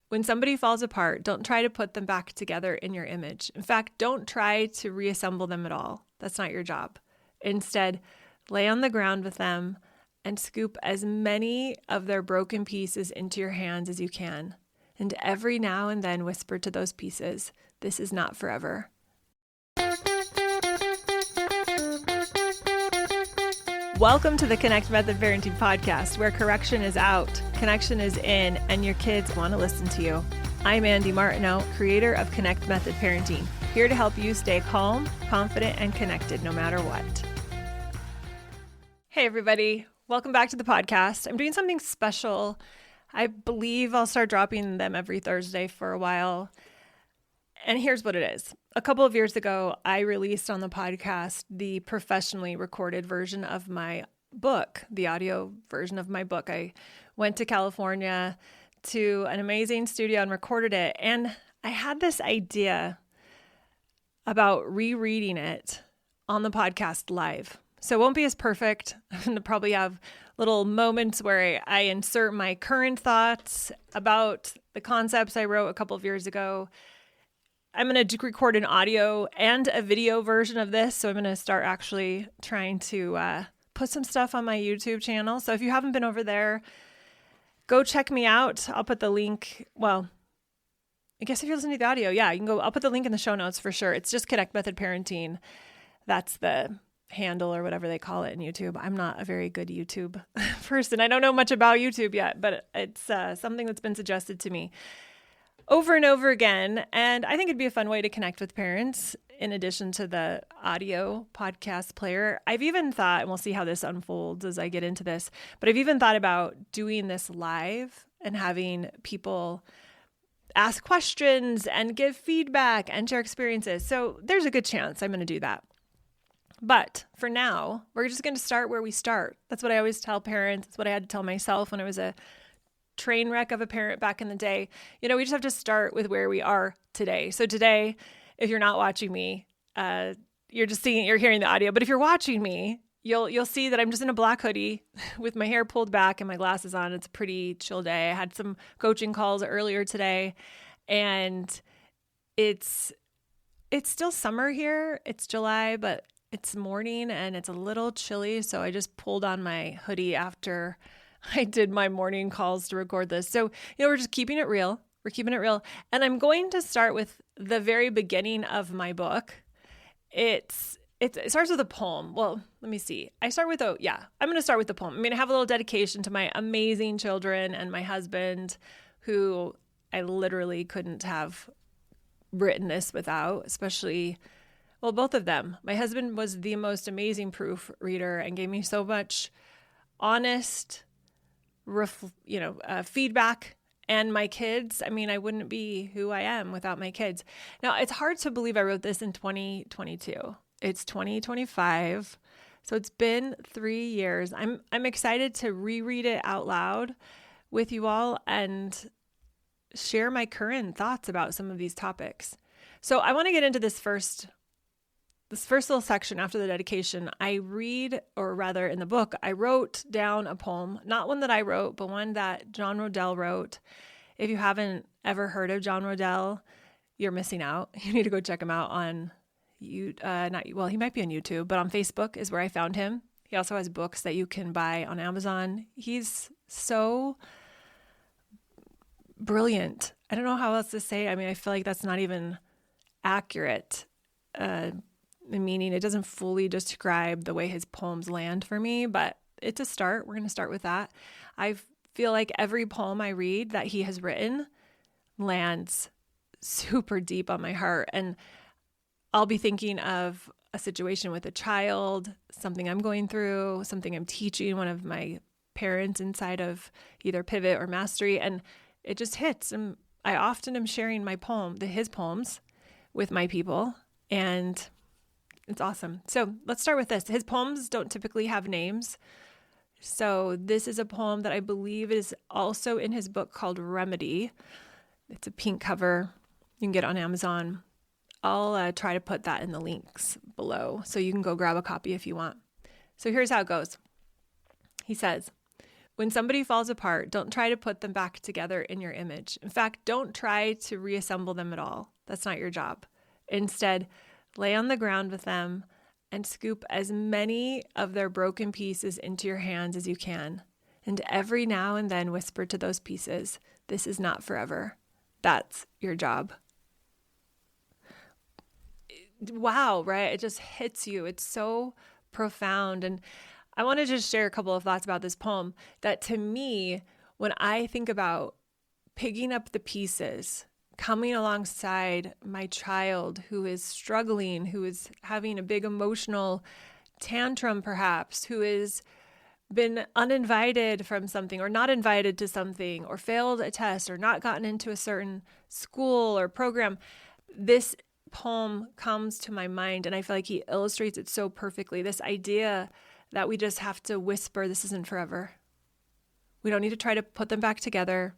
When somebody falls apart, don't try to put them back together in your image. In fact, don't try to reassemble them at all. That's not your job. Instead, lay on the ground with them and scoop as many of their broken pieces into your hands as you can. And every now and then whisper to those pieces, "This is not forever." Welcome to the Connect Method Parenting Podcast, where correction is out, connection is in, and your kids want to listen to you. I'm Andee Martineau, creator of Connect Method Parenting, here to help you stay calm, confident, and connected no matter what. Hey, everybody. Welcome back to the podcast. I'm doing something special. I believe I'll start dropping them every Thursday for a while. And here's what it is. A couple of years ago, I released on the podcast the professionally recorded version of my book, the audio version of my book. I went to California to an amazing studio and recorded it. And I had this idea about rereading it on the podcast live. So it won't be as perfect. I'm going to probably have little moments where I insert my current thoughts about the concepts I wrote a couple of years ago. I'm going to record an audio and a video version of this. So I'm going to start actually trying to put some stuff on my YouTube channel. So if you haven't been over there, go check me out. I'll put the link. Well, I guess if you're listening to the audio, yeah, you can go. I'll put the link in the show notes for sure. It's just Connect Method Parenting. That's the handle or whatever they call it in YouTube. I'm not a very good YouTube person. I don't know much about YouTube yet, but it's something that's been suggested to me over and over again. And I think it'd be a fun way to connect with parents in addition to the audio podcast player. I've even thought, and we'll see how this unfolds as I get into this, but I've even thought about doing this live and having people ask questions and give feedback and share experiences. So there's a good chance I'm going to do that. But for now, we're just going to start where we start. That's what I always tell parents. It's what I had to tell myself when I was a train wreck of a parent back in the day. You know, we just have to start with where we are today. So today, if you're not watching me, you're hearing the audio. But if you're watching me, you'll see that I'm just in a black hoodie with my hair pulled back and my glasses on. It's a pretty chill day. I had some coaching calls earlier today, and it's still summer here. It's July, but it's morning and it's a little chilly. So I just pulled on my hoodie after I did my morning calls to record this. So, we're just keeping it real. We're keeping it real. And I'm going to start with the very beginning of my book. It starts with a poem. Well, let me see. I'm going to start with the poem. I'm going to have a little dedication to my amazing children and my husband, who I literally couldn't have written this without, especially, well, both of them. My husband was the most amazing proofreader and gave me so much honest feedback. And my kids, I wouldn't be who I am without my kids. Now, it's hard to believe I wrote this in 2022. It's 2025. So it's been 3 years. I'm excited to reread it out loud with you all and share my current thoughts about some of these topics. So I want to get into this first little section after the dedication. In the book, I wrote down a poem, not one that I wrote, but one that John Roedel wrote. If you haven't ever heard of John Roedel, you're missing out. You need to go check him out on he might be on YouTube, but on Facebook is where I found him. He also has books that you can buy on Amazon. He's so brilliant. I don't know how else to say it. I feel like that's not even accurate. Meaning it doesn't fully describe the way his poems land for me, but it's a start. We're going to start with that. I feel like every poem I read that he has written lands super deep on my heart. And I'll be thinking of a situation with a child, something I'm going through, something I'm teaching one of my parents inside of either Pivot or Mastery. And it just hits. And I often am sharing his poems with my people, and it's awesome. So let's start with this. His poems don't typically have names. So this is a poem that I believe is also in his book called Remedy. It's a pink cover. You can get it on Amazon. I'll try to put that in the links below so you can go grab a copy if you want. So here's how it goes. He says, When somebody falls apart, don't try to put them back together in your image. In fact, don't try to reassemble them at all. That's not your job. Instead, lay on the ground with them and scoop as many of their broken pieces into your hands as you can. And every now and then whisper to those pieces, "This is not forever." That's your job. Wow, right? It just hits you. It's so profound. And I want to just share a couple of thoughts about this poem that to me, when I think about picking up the pieces, coming alongside my child who is struggling, who is having a big emotional tantrum perhaps, who has been uninvited from something or not invited to something or failed a test or not gotten into a certain school or program, this poem comes to my mind and I feel like he illustrates it so perfectly. This idea that we just have to whisper, this isn't forever. We don't need to try to put them back together.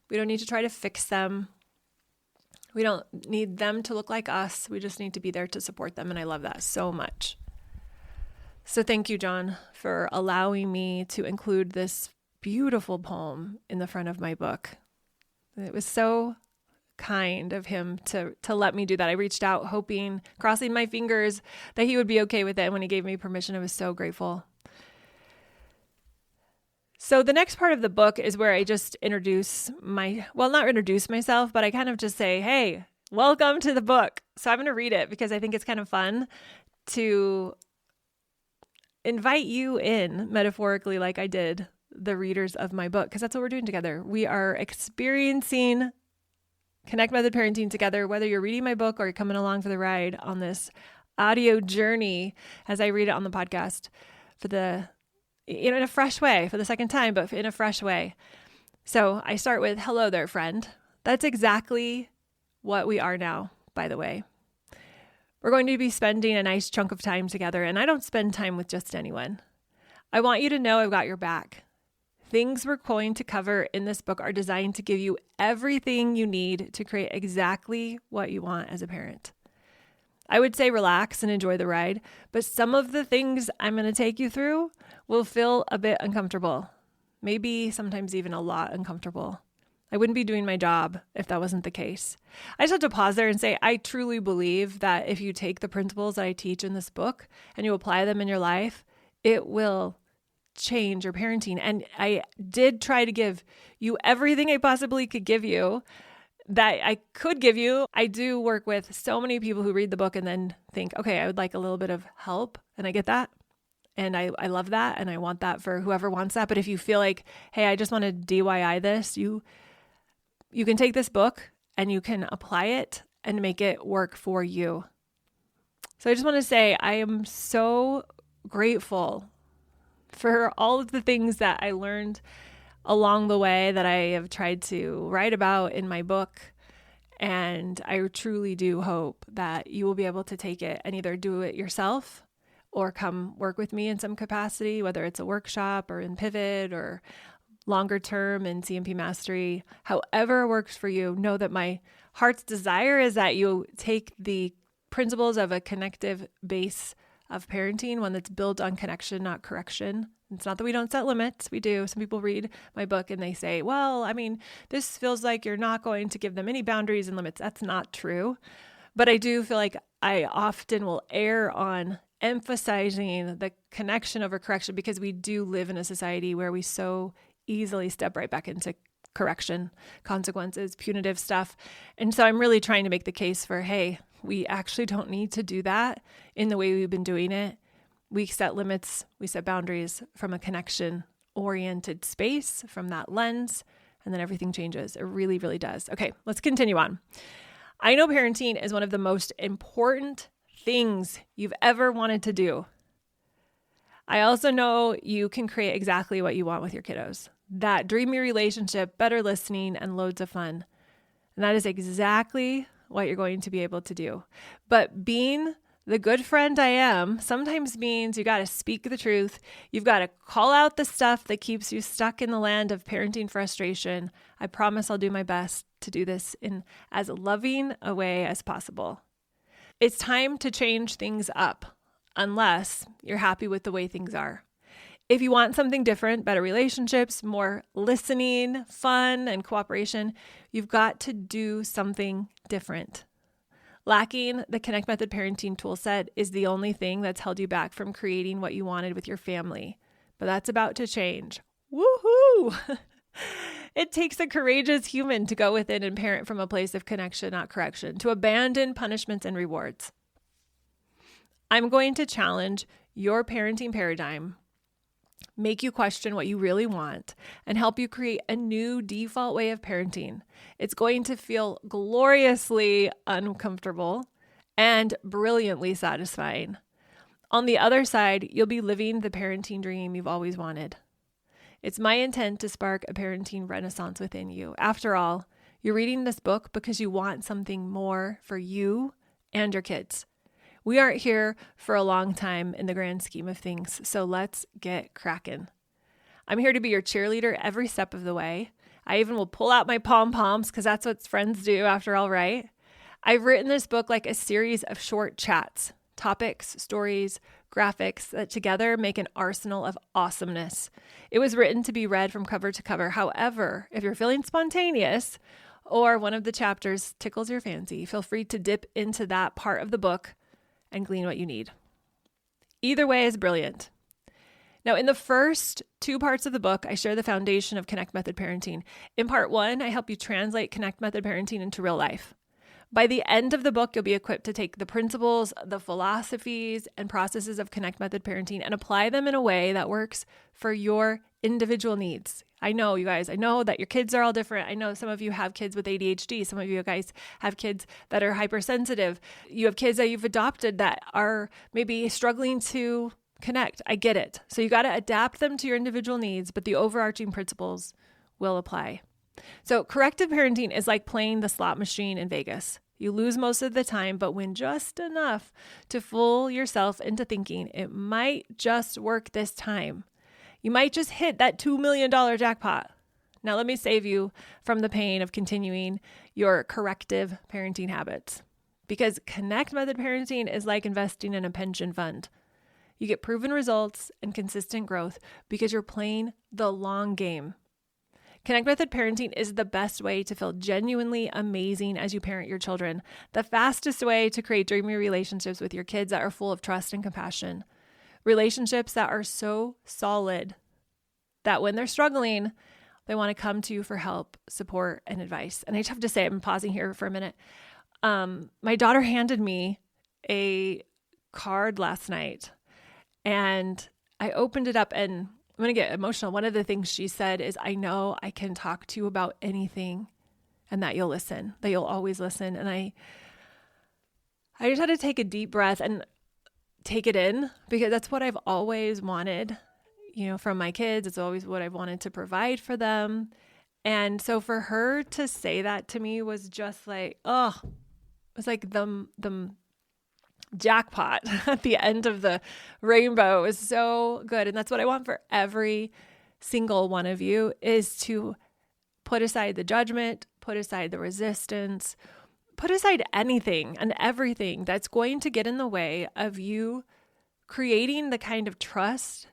We don't need to try to fix them. We don't need them to look like us. We just need to be there to support them. And I love that so much. So thank you, John, for allowing me to include this beautiful poem in the front of my book. It was so kind of him to let me do that. I reached out hoping, crossing my fingers that he would be okay with it. And when he gave me permission, I was so grateful. So the next part of the book is where I just not introduce myself, but I kind of just say, hey, welcome to the book. So I'm going to read it because I think it's kind of fun to invite you in metaphorically like I did the readers of my book, because that's what we're doing together. We are experiencing Connect Method Parenting together, whether you're reading my book or you're coming along for the ride on this audio journey as I read it on the podcast in a fresh way for the second time, but in a fresh way. So I start with, hello there, friend. That's exactly what we are now, by the way. We're going to be spending a nice chunk of time together, and I don't spend time with just anyone. I want you to know I've got your back. Things we're going to cover in this book are designed to give you everything you need to create exactly what you want as a parent. I would say relax and enjoy the ride, but some of the things I'm going to take you through will feel a bit uncomfortable, maybe sometimes even a lot uncomfortable. I wouldn't be doing my job if that wasn't the case. I just have to pause there and say, I truly believe that if you take the principles that I teach in this book and you apply them in your life, it will change your parenting. And I did try to give you everything I possibly could give you that I could give you. I do work with so many people who read the book and then think, okay, I would like a little bit of help. And I get that. And I love that. And I want that for whoever wants that. But if you feel like, hey, I just want to DIY this, you can take this book and you can apply it and make it work for you. So I just want to say, I am so grateful for all of the things that I learned along the way that I have tried to write about in my book. And I truly do hope that you will be able to take it and either do it yourself or come work with me in some capacity, whether it's a workshop or in Pivot or longer term in CMP Mastery. However works for you, know that my heart's desire is that you take the principles of a connective base of parenting, one that's built on connection, not correction. It's not that we don't set limits. We do. Some people read my book and they say, well, I mean, this feels like you're not going to give them any boundaries and limits. That's not true. But I do feel like I often will err on emphasizing the connection over correction because we do live in a society where we so easily step right back into correction, consequences, punitive stuff. And so I'm really trying to make the case for, hey, we actually don't need to do that in the way we've been doing it. We set limits, we set boundaries from a connection-oriented space, from that lens, and then everything changes. It really, really does. Okay, let's continue on. I know parenting is one of the most important things you've ever wanted to do. I also know you can create exactly what you want with your kiddos. That dreamy relationship, better listening, and loads of fun. And that is exactly what you're going to be able to do. But being the good friend I am sometimes means you got to speak the truth. You've got to call out the stuff that keeps you stuck in the land of parenting frustration. I promise I'll do my best to do this in as loving a way as possible. It's time to change things up, unless you're happy with the way things are. If you want something different, better relationships, more listening, fun, and cooperation, you've got to do something different. Lacking the Connect Method parenting toolset is the only thing that's held you back from creating what you wanted with your family. But that's about to change. Woohoo! It takes a courageous human to go within and parent from a place of connection, not correction, to abandon punishments and rewards. I'm going to challenge your parenting paradigm, make you question what you really want, and help you create a new default way of parenting. It's going to feel gloriously uncomfortable and brilliantly satisfying. On the other side, you'll be living the parenting dream you've always wanted. It's my intent to spark a parenting renaissance within you. After all, you're reading this book because you want something more for you and your kids. We aren't here for a long time in the grand scheme of things, so let's get cracking. I'm here to be your cheerleader every step of the way. I even will pull out my pom-poms because that's what friends do after all, right? I've written this book like a series of short chats, topics, stories, graphics that together make an arsenal of awesomeness. It was written to be read from cover to cover. However, if you're feeling spontaneous or one of the chapters tickles your fancy, feel free to dip into that part of the book and glean what you need. Either way is brilliant. Now, in the first 2 parts of the book, I share the foundation of Connect Method parenting. In part 1, I help you translate Connect Method parenting into real life. By the end of the book, you'll be equipped to take the principles, the philosophies, and processes of Connect Method parenting and apply them in a way that works for your individual needs. I know, you guys, I know that your kids are all different. I know some of you have kids with ADHD. Some of you guys have kids that are hypersensitive. You have kids that you've adopted that are maybe struggling to connect. I get it. So you got to adapt them to your individual needs, but the overarching principles will apply. So corrective parenting is like playing the slot machine in Vegas. You lose most of the time, but win just enough to fool yourself into thinking it might just work this time. You might just hit that $2 million jackpot. Now let me save you from the pain of continuing your corrective parenting habits. Because Connect Method parenting is like investing in a pension fund. You get proven results and consistent growth because you're playing the long game. Connect Method parenting is the best way to feel genuinely amazing as you parent your children, the fastest way to create dreamy relationships with your kids that are full of trust and compassion, relationships that are so solid that when they're struggling, they want to come to you for help, support, and advice. And I just have to say, I'm pausing here for a minute. My daughter handed me a card last night, and I opened it up, and I'm going to get emotional. One of the things she said is, I know I can talk to you about anything and that you'll listen, that you'll always listen. And I just had to take a deep breath and take it in, because that's what I've always wanted, from my kids. It's always what I've wanted to provide for them. And so for her to say that to me was just like, it was like the jackpot at the end of the rainbow. It was so good. And that's what I want for every single one of you, is to put aside the judgment, put aside the resistance, put aside anything and everything that's going to get in the way of you creating the kind of trust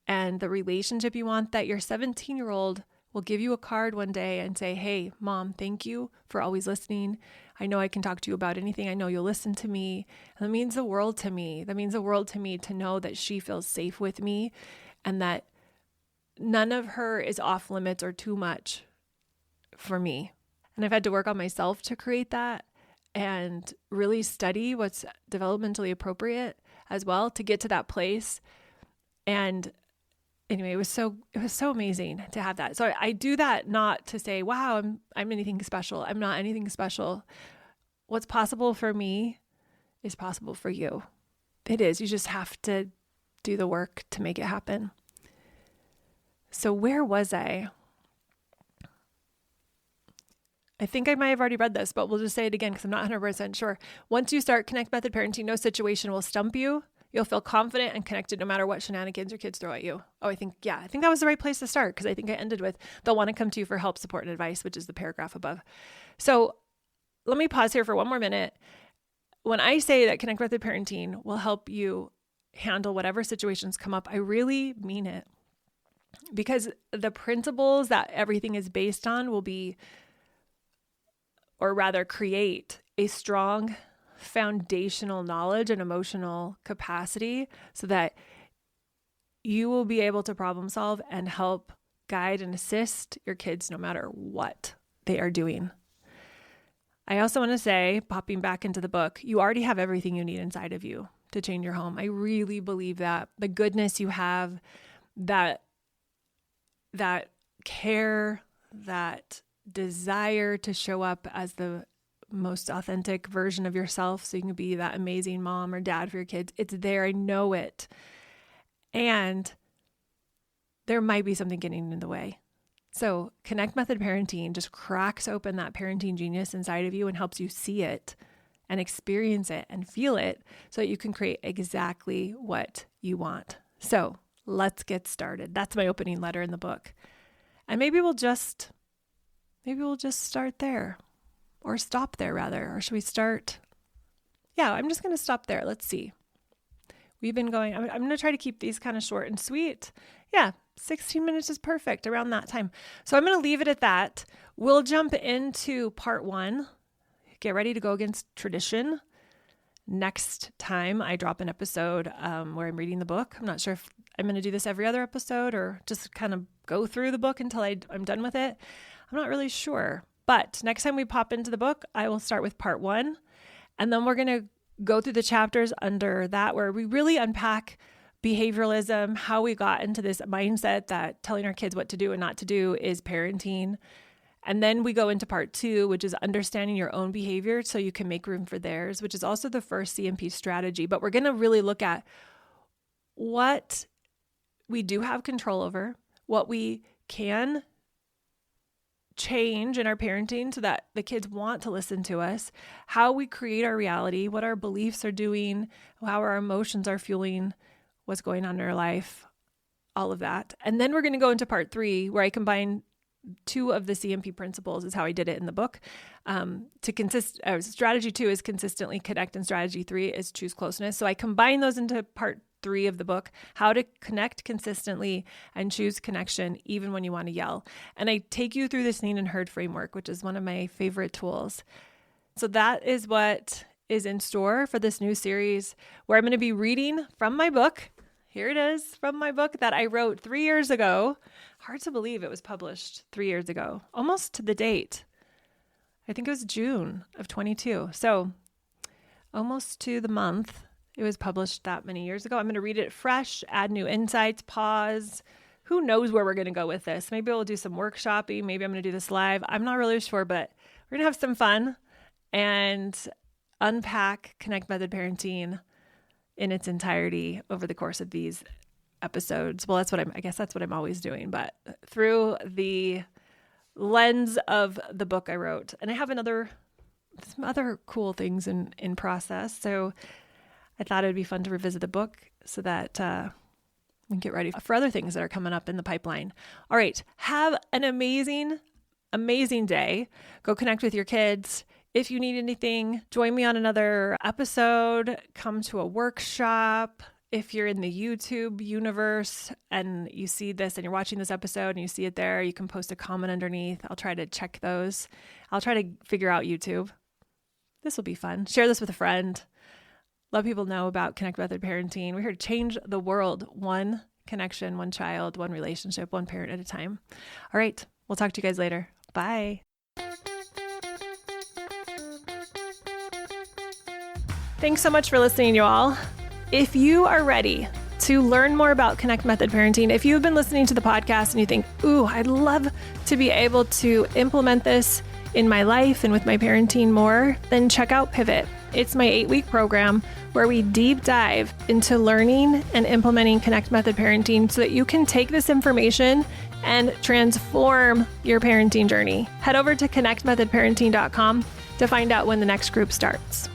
and the relationship you want, that your 17-year-old will give you a card one day and say, hey, Mom, thank you for always listening. I know I can talk to you about anything. I know you'll listen to me. And that means the world to me. That means the world to me to know that she feels safe with me and that none of her is off limits or too much for me. And I've had to work on myself to create that and really study what's developmentally appropriate as well to get to that place. And anyway, it was so amazing to have that. So I do that not to say, wow, I'm anything special. I'm not anything special. What's possible for me is possible for you. It is. You just have to do the work to make it happen. So where was I? I think I might have already read this, but we'll just say it again because I'm not 100% sure. Once you start Connect Method parenting, no situation will stump you. You'll feel confident and connected no matter what shenanigans your kids throw at you. Oh, I think that was the right place to start, because I think I ended with, they'll want to come to you for help, support, and advice, which is the paragraph above. So let me pause here for one more minute. When I say that Connect Method parenting will help you handle whatever situations come up, I really mean it. because the principles that everything is based on will be, or rather create, a strong foundational knowledge and emotional capacity so that you will be able to problem solve and help guide and assist your kids no matter what they are doing. I also want to say, popping back into the book, you already have everything you need inside of you to change your home. I really believe that the goodness you have, that care, that desire to show up as the most authentic version of yourself so you can be that amazing mom or dad for your kids. It's there. I know it. And there might be something getting in the way. So Connect Method Parenting just cracks open that parenting genius inside of you and helps you see it and experience it and feel it so that you can create exactly what you want. So let's get started. That's my opening letter in the book. And maybe we'll just start there, or stop there rather. Or should we start? Yeah, I'm just going to stop there. Let's see. We've been going, I'm going to try to keep these kind of short and sweet. Yeah, 16 minutes is perfect around that time. So I'm going to leave it at that. We'll jump into part 1. Get ready to go against tradition. Next time I drop an episode where I'm reading the book. I'm not sure if I'm going to do this every other episode or just kind of go through the book until I'm done with it. I'm not really sure. But next time we pop into the book, I will start with part 1. And then we're going to go through the chapters under that where we really unpack behavioralism, how we got into this mindset that telling our kids what to do and not to do is parenting. And then we go into part 2, which is understanding your own behavior so you can make room for theirs, which is also the first CMP strategy. But we're going to really look at what we do have control over, what we can change in our parenting so that the kids want to listen to us, how we create our reality, what our beliefs are doing, how our emotions are fueling what's going on in our life, all of that. And then we're going to go into part 3 where I combine 2 of the CMP principles is how I did it in the book. Strategy 2 is consistently connect and strategy 3 is choose closeness. So I combine those into part 3 of the book, how to connect consistently and choose connection even when you want to yell. And I take you through the seen and heard framework, which is one of my favorite tools. So that is what is in store for this new series where I'm going to be reading from my book. Here it is from my book that I wrote 3 years ago. Hard to believe it was published 3 years ago, almost to the date. I think it was June of 22. So almost to the month. It was published that many years ago. I'm going to read it fresh, add new insights, pause. Who knows where we're going to go with this? Maybe we'll do some workshopping. Maybe I'm going to do this live. I'm not really sure, but we're going to have some fun and unpack Connect Method Parenting in its entirety over the course of these episodes. Well, I guess that's what I'm always doing, but through the lens of the book I wrote. And I have some other cool things in process. So I thought it would be fun to revisit the book so that we can get ready for other things that are coming up in the pipeline. All right. Have an amazing, amazing day. Go connect with your kids. If you need anything, join me on another episode. Come to a workshop. If you're in the YouTube universe and you see this and you're watching this episode and you see it there, you can post a comment underneath. I'll try to check those. I'll try to figure out YouTube. This will be fun. Share this with a friend. Let people know about Connect Method Parenting. We're here to change the world, one connection, one child, one relationship, one parent at a time. All right. We'll talk to you guys later. Bye. Thanks so much for listening, you all. If you are ready to learn more about Connect Method Parenting, if you've been listening to the podcast and you think, ooh, I'd love to be able to implement this in my life and with my parenting more, then check out Pivot. It's my 8-week program where we deep dive into learning and implementing Connect Method Parenting so that you can take this information and transform your parenting journey. Head over to connectmethodparenting.com to find out when the next group starts.